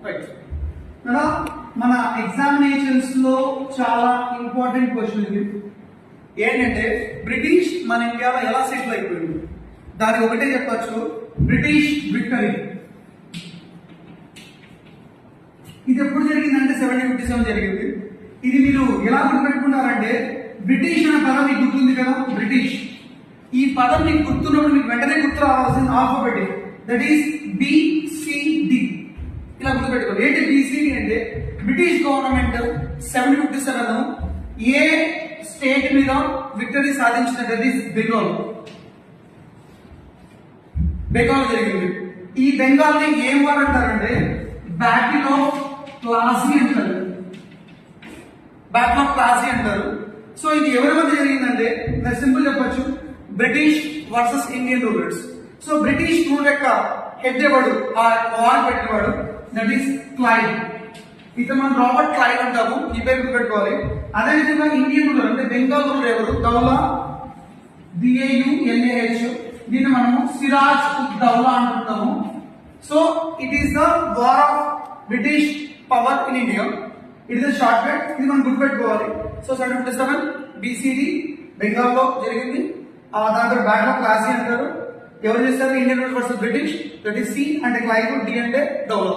Right కదా. మన examinations లో చాలా ఇంపార్టెంట్ క్వశ్చన్ ఇది. ఏంటంటే బ్రిటిష్ మన ఇండియాలో ఎలా సెటిల్ అయిపోయింది, దానికి ఒకటే చెప్పచ్చు, బ్రిటిష్ విక్టరీ. ఇది ఎప్పుడు జరిగిందంటే 1757 జరిగింది. ఇది మీరు ఎలా గుర్తుపెట్టుకున్నారంటే, బ్రిటిష్ అనే పదం మీకు గుర్తుంది కదా, బ్రిటిష్. ఈ పదం మీకు గుర్తున్నప్పుడు మీకు వెంటనే గుర్తు రావాల్సింది ఆల్ఫాబెటిక్, దట్ ఈస్ BCD. ఇలా గుర్తుపెట్టుకోవాలి. ఏంటి BCD అంటే, బ్రిటిష్ గవర్నమెంట్ 1757 ఏ స్టేట్ మీద విక్టరీ సాధించిన, దట్ ఈస్ బెంగాల్. బెంగాల్ జరిగింది. ఈ బెంగాల్ ని ఏం వారు అంటారంటే బ్యాటిల్ ఆఫ్ ప్లాసీ అంటారు. బ్యాటిల్ ఆఫ్ ప్లాసీ అంటారు. సో ఇది ఎవరి మధ్య జరిగిందంటే, సింపుల్ చెప్పొచ్చు, British versus Indian rulers. So British rule యొక్క హెడ్ ఎవడు, ఆ వార్ పెట్టినవాడు, దట్ ఈస్ క్లైవ్. ఇతను మనం రాబర్ట్ క్లైవ్ అంటాము, ఈ పేరు పెట్టుకోవాలి. అదేవిధంగా ఇండియన్ రూలర్ అంటే బెంగాల్ రూలర్ ఎవరు, దౌలా, DAULAH. దీన్ని మనము సిరాజ్ ఉద్ దౌలా అంటున్నాము. So it is the war of British power in India. It is short cut, ఇది మనం గుర్తుపెట్టుకోవాలి. సో 1757 BCD బెంగాల్లో జరిగింది. దాంట్లో బ్యాటిల్ ఆఫ్ ప్లాసీ అంటారు. ఎవరు చేస్తారు, Indian rulers versus British, that is C అంటే క్లైవ్, D అంటే దౌలా.